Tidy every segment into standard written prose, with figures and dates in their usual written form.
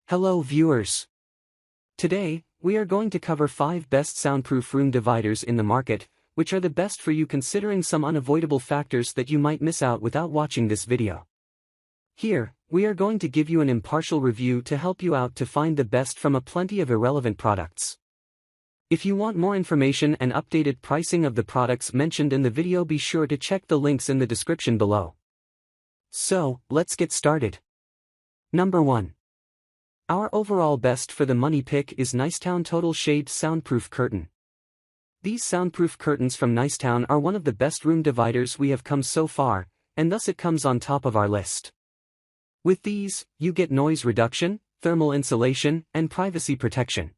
Hello viewers. Today, we are going to cover 5 best soundproof room dividers in the market, which are the best for you considering some unavoidable factors that you might miss out without watching this video. Here, we are going to give you an impartial review to help you out to find the best from a plenty of irrelevant products. If you want more information and updated pricing of the products mentioned in the video, be sure to check the links in the description below. So, let's get started. Number 1. Our overall best for the money pick is NICETOWN Total Shade Soundproof Curtain. These soundproof curtains from NICETOWN are one of the best room dividers we have come so far, and thus it comes on top of our list. With these, you get noise reduction, thermal insulation, and privacy protection.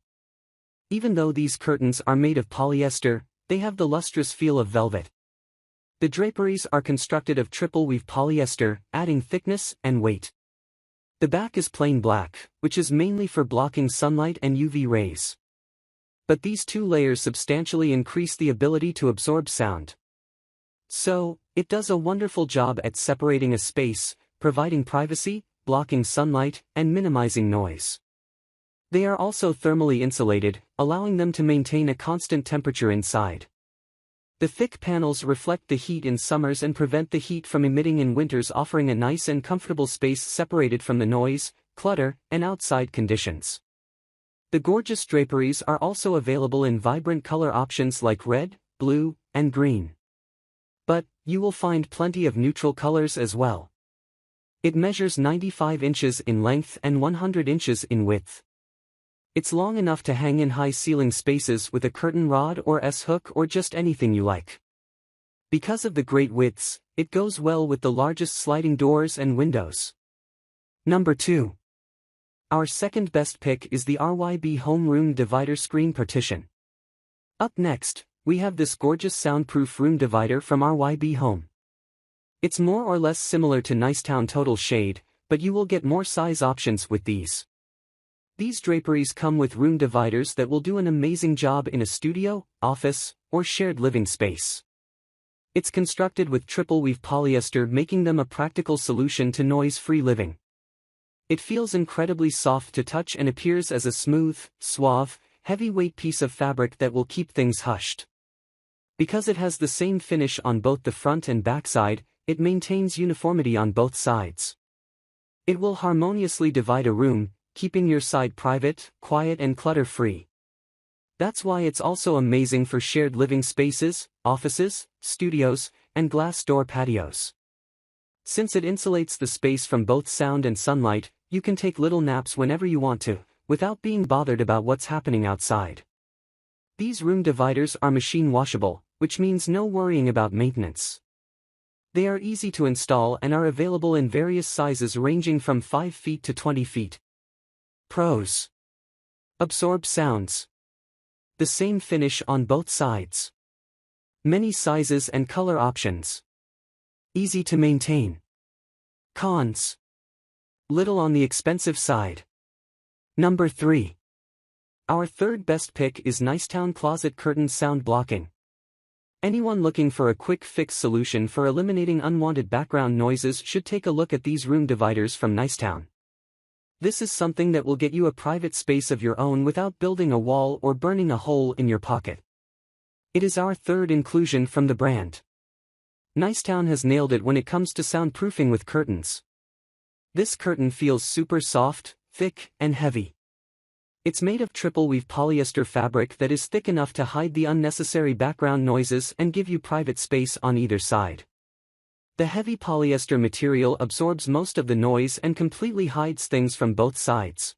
Even though these curtains are made of polyester, they have the lustrous feel of velvet. The draperies are constructed of triple weave polyester, adding thickness and weight. The back is plain black, which is mainly for blocking sunlight and UV rays. But these two layers substantially increase the ability to absorb sound. So, it does a wonderful job at separating a space, providing privacy, blocking sunlight, and minimizing noise. They are also thermally insulated, allowing them to maintain a constant temperature inside. The thick panels reflect the heat in summers and prevent the heat from emitting in winters, offering a nice and comfortable space separated from the noise, clutter, and outside conditions. The gorgeous draperies are also available in vibrant color options like red, blue, and green. But, you will find plenty of neutral colors as well. It measures 95 inches in length and 100 inches in width. It's long enough to hang in high ceiling spaces with a curtain rod or S-hook or just anything you like. Because of the great widths, it goes well with the largest sliding doors and windows. Number 2. Our second best pick is the RYB Home Room Divider Screen Partition. Up next, we have this gorgeous soundproof room divider from RYB Home. It's more or less similar to NICETOWN Total Shade, but you will get more size options with these. These draperies come with room dividers that will do an amazing job in a studio, office, or shared living space. It's constructed with triple weave polyester, making them a practical solution to noise-free living. It feels incredibly soft to touch and appears as a smooth, suave, heavyweight piece of fabric that will keep things hushed. Because it has the same finish on both the front and back side, it maintains uniformity on both sides. It will harmoniously divide a room, keeping your side private, quiet, and clutter-free. That's why it's also amazing for shared living spaces, offices, studios, and glass door patios. Since it insulates the space from both sound and sunlight, you can take little naps whenever you want to, without being bothered about what's happening outside. These room dividers are machine washable, which means no worrying about maintenance. They are easy to install and are available in various sizes ranging from 5 feet to 20 feet. Pros. Absorb sounds. The same finish on both sides. Many sizes and color options. Easy to maintain. Cons. Little on the expensive side. Number 3. Our third best pick is NICETOWN Closet Curtain Sound Blocking. Anyone looking for a quick fix solution for eliminating unwanted background noises should take a look at these room dividers from NICETOWN. This is something that will get you a private space of your own without building a wall or burning a hole in your pocket. It is our third inclusion from the brand. NICETOWN has nailed it when it comes to soundproofing with curtains. This curtain feels super soft, thick, and heavy. It's made of triple weave polyester fabric that is thick enough to hide the unnecessary background noises and give you private space on either side. The heavy polyester material absorbs most of the noise and completely hides things from both sides.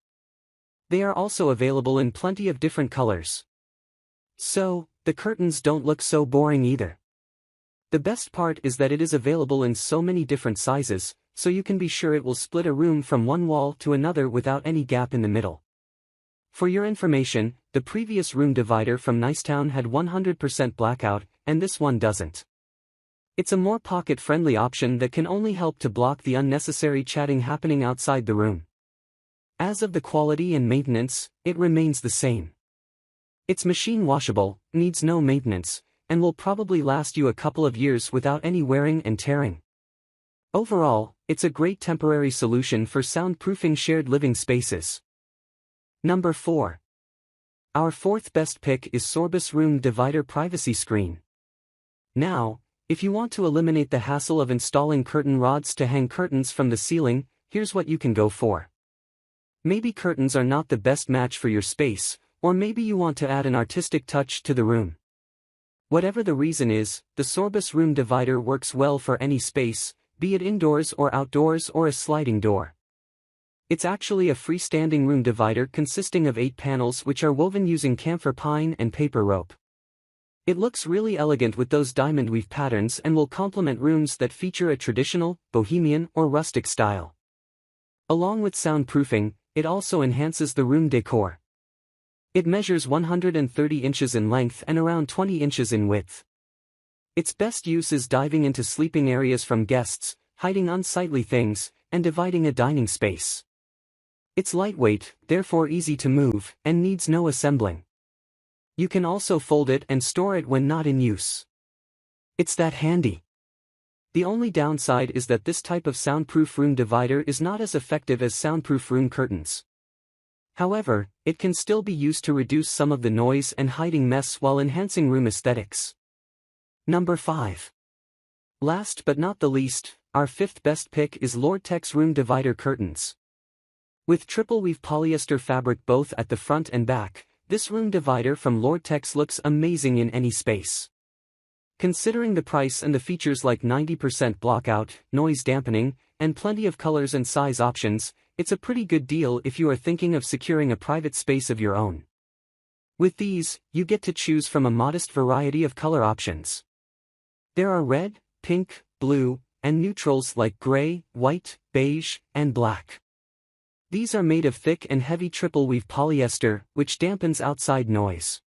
They are also available in plenty of different colors. So, the curtains don't look so boring either. The best part is that it is available in so many different sizes, so you can be sure it will split a room from one wall to another without any gap in the middle. For your information, the previous room divider from NICETOWN had 100% blackout, and this one doesn't. It's a more pocket-friendly option that can only help to block the unnecessary chatting happening outside the room. As of the quality and maintenance, it remains the same. It's machine washable, needs no maintenance, and will probably last you a couple of years without any wearing and tearing. Overall, it's a great temporary solution for soundproofing shared living spaces. Number 4. Our fourth best pick is Sorbus Room Divider Privacy Screen. Now, if you want to eliminate the hassle of installing curtain rods to hang curtains from the ceiling, here's what you can go for. Maybe curtains are not the best match for your space, or maybe you want to add an artistic touch to the room. Whatever the reason is, the Sorbus Room Divider works well for any space, be it indoors or outdoors or a sliding door. It's actually a freestanding room divider consisting of 8 panels which are woven using camphor pine and paper rope. It looks really elegant with those diamond weave patterns and will complement rooms that feature a traditional, bohemian or rustic style. Along with soundproofing, it also enhances the room decor. It measures 130 inches in length and around 20 inches in width. Its best use is diving into sleeping areas from guests, hiding unsightly things, and dividing a dining space. It's lightweight, therefore easy to move, and needs no assembling. You can also fold it and store it when not in use. It's that handy. The only downside is that this type of soundproof room divider is not as effective as soundproof room curtains. However, it can still be used to reduce some of the noise and hiding mess while enhancing room aesthetics. Number 5. Last but not the least, our fifth best pick is LORDTEX Room Divider Curtains. With triple weave polyester fabric both at the front and back, this room divider from LORDTEX looks amazing in any space. Considering the price and the features like 90% blockout, noise dampening, and plenty of colors and size options, it's a pretty good deal if you are thinking of securing a private space of your own. With these, you get to choose from a modest variety of color options. There are red, pink, blue, and neutrals like gray, white, beige, and black. These are made of thick and heavy triple weave polyester, which dampens outside noise.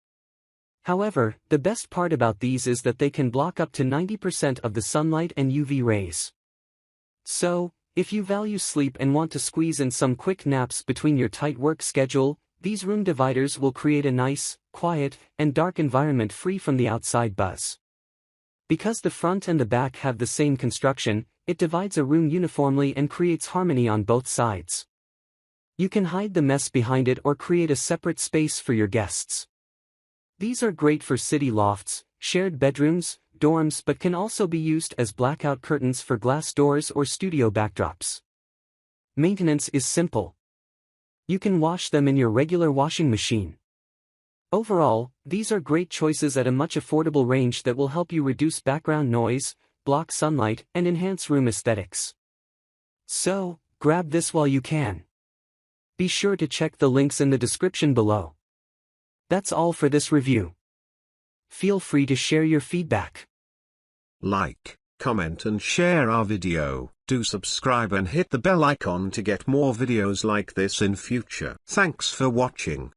However, the best part about these is that they can block up to 90% of the sunlight and UV rays. So, if you value sleep and want to squeeze in some quick naps between your tight work schedule, these room dividers will create a nice, quiet, and dark environment free from the outside buzz. Because the front and the back have the same construction, it divides a room uniformly and creates harmony on both sides. You can hide the mess behind it or create a separate space for your guests. These are great for city lofts, shared bedrooms, dorms, but can also be used as blackout curtains for glass doors or studio backdrops. Maintenance is simple. You can wash them in your regular washing machine. Overall, these are great choices at a much affordable range that will help you reduce background noise, block sunlight, and enhance room aesthetics. So, grab this while you can. Be sure to check the links in the description below. That's all for this review. Feel free to share your feedback. Like, comment and share our video. Do subscribe and hit the bell icon to get more videos like this in future. Thanks for watching.